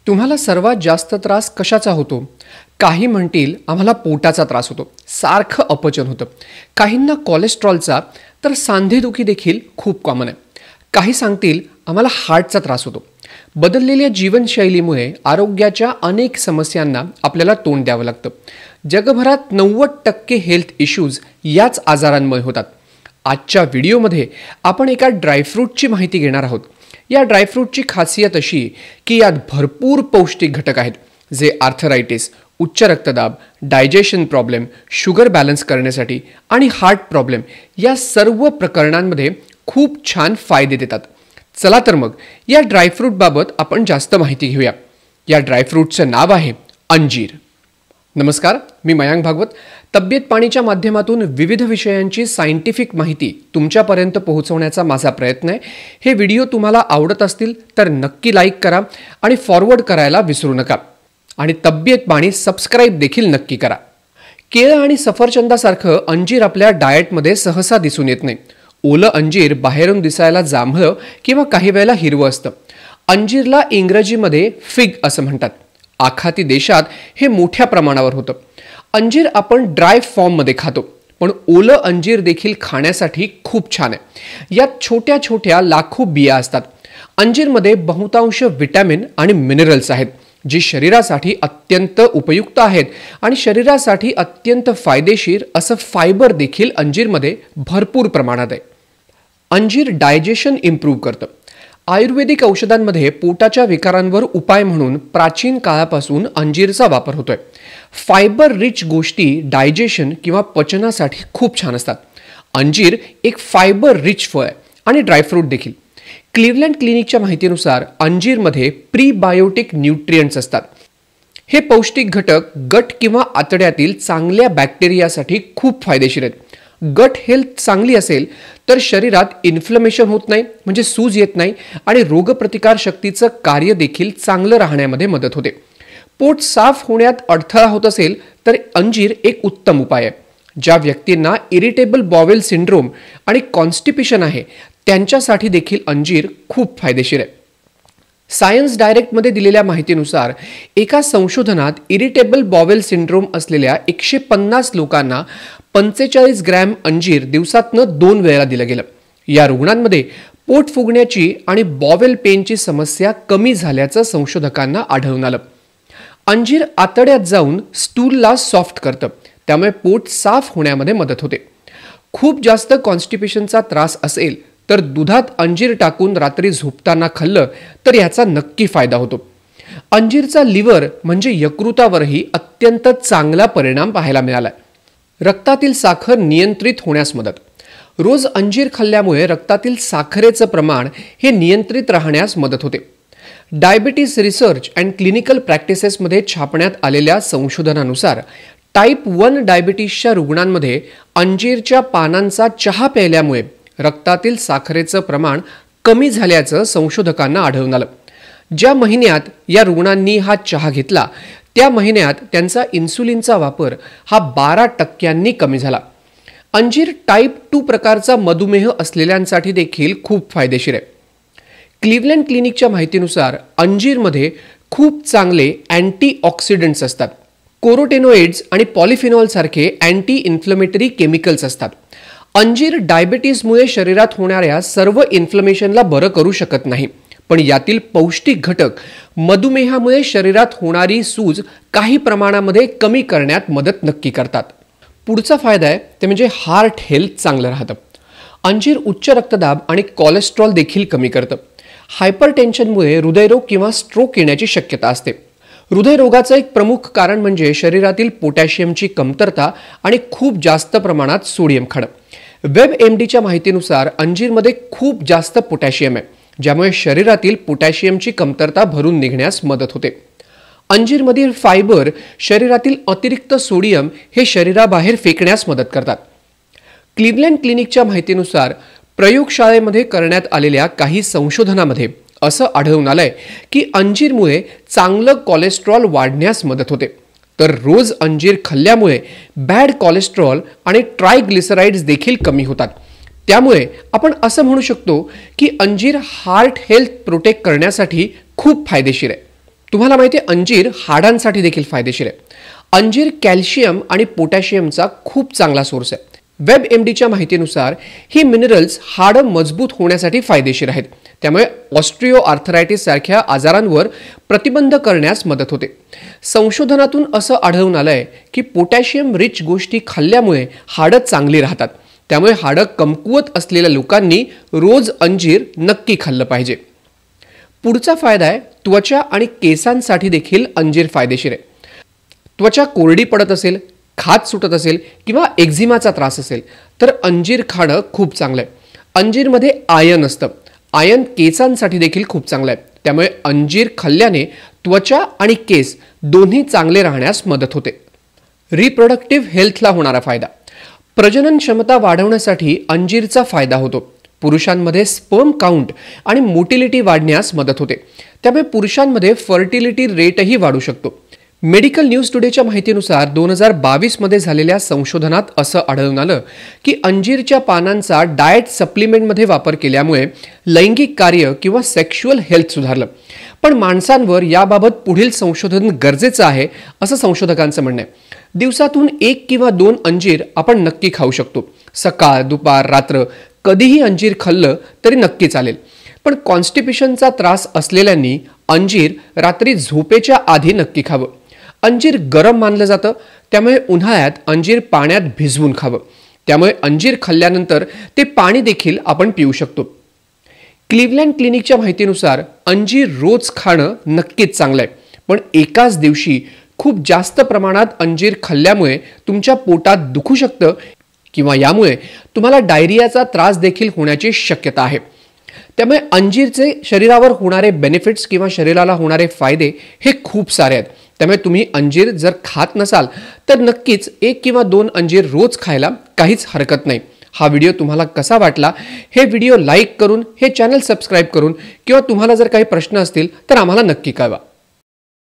तुम्हाला सर्वात जास्त त्रास कशाचा होतो? काही म्हणतील आम्हाला पोटाचा त्रास होतो, सारखं अपचन होतं. काहींना कोलेस्ट्रॉलचा, तर सांधेदुखी देखील खूप कॉमन आहे. काही सांगतील आम्हाला हार्टचा त्रास होतो. बदललेल्या जीवनशैलीमुळे आरोग्याच्या अनेक समस्यांना आपल्याला तोंड द्यावं लागतं. जगभरात 90% हेल्थ इश्यूज याच आजारांमुळे होतात. आजच्या व्हिडिओमध्ये आपण एका ड्रायफ्रूटची माहिती घेणार आहोत. या ड्रायफ्रूटची खासियत अशी की यात भरपूर पौष्टिक घटक आहेत, जे आर्थरायटिस, उच्च रक्तदाब, डायजेशन प्रॉब्लेम, शुगर बॅलन्स करण्यासाठी आणि हार्ट प्रॉब्लेम या सर्व प्रकरणांमध्ये खूप छान फायदे देतात. चला तर मग या ड्रायफ्रूटबाबत आपण जास्त माहिती घेऊया. या ड्रायफ्रूटचं नाव आहे अंजीर. नमस्कार, मी मयांक भागवत. तब्येत पाणीच्या माध्यमातून विविध विषयांची सायंटिफिक माहिती तुमच्यापर्यंत पोहोचवण्याचा माझा प्रयत्न आहे. हे व्हिडिओ तुम्हाला आवडत असतील तर नक्की लाईक करा आणि फॉरवर्ड करायला विसरू नका. आणि तब्येत पाणी सबस्क्राईब देखील नक्की करा. केळं आणि सफरचंदासारखं अंजीर आपल्या डाएटमध्ये सहसा दिसून येत नाही. ओलं अंजीर बाहेरून दिसायला जांभळं किंवा काही वेळेला हिरवं असतं. अंजीरला इंग्रजीमध्ये फिग असं म्हणतात. आखाती देशात हे मोठ्या प्रमाणावर होतं. अंजीर आपण ड्राय फॉर्ममध्ये खातो, पण ओलं अंजीर देखील खाण्यासाठी खूप छान आहे. यात छोट्या छोट्या लाखो बिया असतात. अंजीरमध्ये बहुतांश विटॅमिन आणि मिनरल्स आहेत, जी शरीरासाठी अत्यंत उपयुक्त आहेत. आणि शरीरासाठी अत्यंत फायदेशीर असं फायबर देखील अंजीरमध्ये भरपूर प्रमाणात आहे. अंजीर डायजेशन इम्प्रूव्ह करतं. आयुर्वेदिक औषधांमध्ये पोटाच्या विकारांवर उपाय म्हणून प्राचीन काळापासून अंजीरचा वापर होतोय. फायबर रिच गोष्टी डायजेशन किंवा पचनासाठी खूप छान असतात. अंजीर एक फायबर रिच फळ आहे आणि ड्रायफ्रूट देखील. क्लिव्हलँड क्लिनिकच्या माहितीनुसार अंजीरमध्ये प्रीबायोटिक न्यूट्रिएंट्स असतात. हे पौष्टिक घटक गट किंवा आतड्यातील चांगल्या बॅक्टेरियासाठी खूप फायदेशीर आहेत. गट हेल्थ चांगली असेल तर शरीरात इन्फ्लमेशन होत नाही, म्हणजे सूज येत नाही, आणि रोगप्रतिकार शक्तीचं कार्य देखील चांगलं राहण्यामध्ये मदत होते. पोट साफ होण्यात अडथळा होत असेल तर अंजीर एक उत्तम उपाय आहे. ज्या व्यक्तींना इरिटेबल बॉवेल सिंड्रोम आणि कॉन्स्टिपेशन आहे त्यांच्यासाठी देखील अंजीर खूप फायदेशीर आहे. सायन्स डायरेक्टमध्ये दिलेल्या माहितीनुसार एका संशोधनात इरिटेबल बॉवेल सिंड्रोम असलेल्या 150 लोकांना 45 ग्रॅम अंजीर दिवसातनं 2 वेळा दिलं गेलं. या रुग्णांमध्ये पोट फुगण्याची आणि बॉवेल पेनची समस्या कमी झाल्याचं संशोधकांना आढळून आलं. अंजीर आतड्यात जाऊन स्टूलला सॉफ्ट करतं, त्यामुळे पोट साफ होण्यामध्ये मदत होते. खूप जास्त कॉन्स्टिपेशनचा त्रास असेल तर दुधात अंजीर टाकून रात्री झोपताना खाल्लं तर याचा नक्की फायदा होतो. अंजीरचा लिव्हर म्हणजे यकृतावरही अत्यंत चांगला परिणाम पाहायला मिळाला. रक्तातील साखर नियंत्रित होण्यास मदत. रोज अंजीर खाल्ल्यामुळे रक्तातील साखरेचं प्रमाण हे नियंत्रित राहण्यास मदत होते. डायबिटीस रिसर्च अँड क्लिनिकल प्रॅक्टिसेसमध्ये छापण्यात आलेल्या संशोधनानुसार टाईप 1 डायबिटीसच्या रुग्णांमध्ये अंजीरच्या पानांचा चहा प्यायल्यामुळे रक्तातील साखरेचं प्रमाण कमी झाल्याचं संशोधकांना आढळून आलं. ज्या महिन्यात या रुग्णांनी हा चहा घेतला त्या महिन्यात त्यांचा इन्सुलिनचा वापर हा 12% कमी झाला. अंजीर टाईप 2 प्रकारचा मधुमेह असलेल्यांसाठी देखील खूप फायदेशीर आहे. क्लिव्हलँड क्लिनिकच्या माहितीनुसार अंजीरमध्ये खूप चांगले अँटीऑक्सिडंट्स असतात. कोरोटेनॉइड्स आणि पॉलिफिनॉल सारखे अँटी इन्फ्लमेटरी केमिकल्स असतात. अंजीर डायबिटीसमुळे शरीरात होणाऱ्या सर्व इन्फ्लमेशनला बरं करू शकत नाही, पण यातील पौष्टिक घटक मधुमेहामुळे शरीरात होणारी सूज काही प्रमाणामध्ये कमी करण्यात मदत नक्की करतात. पुढचा फायदा आहे ते म्हणजे हार्ट हेल्थ चांगलं राहतं. अंजीर उच्च रक्तदाब आणि कोलेस्ट्रॉल देखील कमी करतं. हायपरटेन्शनमुळे हृदयरोग किंवा स्ट्रोक येण्याची शक्यता असते. हृदयरोगाचं एक प्रमुख कारण म्हणजे शरीरातील पोटॅशियमची कमतरता आणि खूप जास्त प्रमाणात सोडियम खाणं. WebMDच्या माहितीनुसार अंजीरमध्ये खूप जास्त पोटॅशियम आहे, ज्यामुळे शरीरातील पोटॅशियमची कमतरता भरून निघण्यास मदत होते. अंजीरमधील फायबर शरीरातील अतिरिक्त सोडियम हे शरीराबाहेर फेकण्यास मदत करतात. क्लिव्हलँड क्लिनिकच्या माहितीनुसार प्रयोगशाळेमध्ये करण्यात आलेल्या काही संशोधनामध्ये असं आढळून आलंय की अंजीरमुळे चांगलं कोलेस्ट्रॉल वाढण्यास मदत होते. तर रोज अंजीर खाल्ल्यामुळे बॅड कोलेस्ट्रॉल आणि ट्रायग्लिसराइड्स देखील कमी होतात. त्यामुळे आपण असं म्हणू शकतो की अंजीर हार्ट हेल्थ प्रोटेक्ट करण्यासाठी खूप फायदेशीर आहे. तुम्हाला माहिती आहे अंजीर हाडांसाठी देखील फायदेशीर आहे. अंजीर कॅल्शियम आणि पोटॅशियमचा खूप चांगला सोर्स आहे. WebMDच्या माहितीनुसार ही मिनरल्स हाडं मजबूत होण्यासाठी फायदेशीर आहेत. त्यामुळे ऑस्ट्रिओ आर्थरायटिस सारख्या आजारांवर प्रतिबंध करण्यास मदत होते. संशोधनातून असं आढळून आलंय की पोटॅशियम रिच गोष्टी खाल्ल्यामुळे हाडं चांगली राहतात. त्यामुळे हाडं कमकुवत असलेल्या लोकांनी रोज अंजीर नक्की खाल्लं पाहिजे. पुढचा फायदा आहे त्वचा आणि केसांसाठी देखील अंजीर फायदेशीर आहे. त्वचा कोरडी पडत असेल, खाज सुटत असेल किंवा एक्झिमाचा त्रास असेल तर अंजीर खाणं खूप चांगलं आहे. अंजीरमध्ये आयर्न असतं. आयर्न केसांसाठी देखील खूप चांगलं आहे. त्यामुळे अंजीर खाल्ल्याने त्वचा आणि केस दोन्ही चांगले राहण्यास मदत होते. रिप्रोडक्टिव्ह हेल्थला होणारा फायदा. प्रजनन क्षमता वाढवण्यासाठी अंजीरचा फायदा होतो. पुरुषांमध्ये स्पर्म काउंट आणि मोटिलिटी वाढण्यास मदत होते. त्यामुळे पुरुषांमध्ये फर्टिलिटी रेटही वाढू शकतो. मेडिकल न्यूज टुडेच्या माहितीनुसार 2022 मध्ये झालेल्या संशोधनात असं आढळून आलं की अंजीरच्या पानांचा डाएट सप्लिमेंटमध्ये वापर केल्यामुळे लैंगिक कार्य किंवा सेक्शुअल हेल्थ सुधारलं. पण माणसांवर याबाबत पुढील संशोधन गरजेचं आहे असं संशोधकांचं म्हणणं आहे. दिवसातून 1 किंवा 2 अंजीर आपण नक्की खाऊ शकतो. सकाळ, दुपार, रात्र कधीही अंजीर खाल्लं तरी नक्की चालेल. पण कॉन्स्टिपेशनचा त्रास असलेल्यांनी अंजीर रात्री झोपेच्या आधी नक्की खावं. अंजीर गरम मानलं जातं, त्यामुळे उन्हाळ्यात अंजीर पाण्यात भिजवून खावं. त्यामुळे अंजीर खाल्ल्यानंतर ते पाणी देखील आपण पिऊ शकतो. क्लिव्हलँड क्लिनिकच्या माहितीनुसार अंजीर रोज खाणं नक्कीच चांगलं आहे. पण एकाच दिवशी खूप जास्त प्रमाणात अंजीर खाल्ल्यामुळे तुमच्या पोटात दुखू शकतं किंवा यामुळे तुम्हाला डायरियाचा त्रास देखील होण्याची शक्यता आहे. त्यामुळे अंजीरचे शरीरावर होणारे बेनिफिट्स किंवा शरीराला होणारे फायदे हे खूप सारे आहेत. त्यामुळे तुम्ही अंजीर जर खात नसाल तर नक्कीच 1 किंवा 2 अंजीर रोज खायला काहीच हरकत नाही. हा व्हिडिओ तुम्हाला कसा वाटला हे व्हिडिओ लाईक करून, हे चॅनल सबस्क्राईब करून किंवा तुम्हाला जर काही प्रश्न असतील तर आम्हाला नक्की कळवा.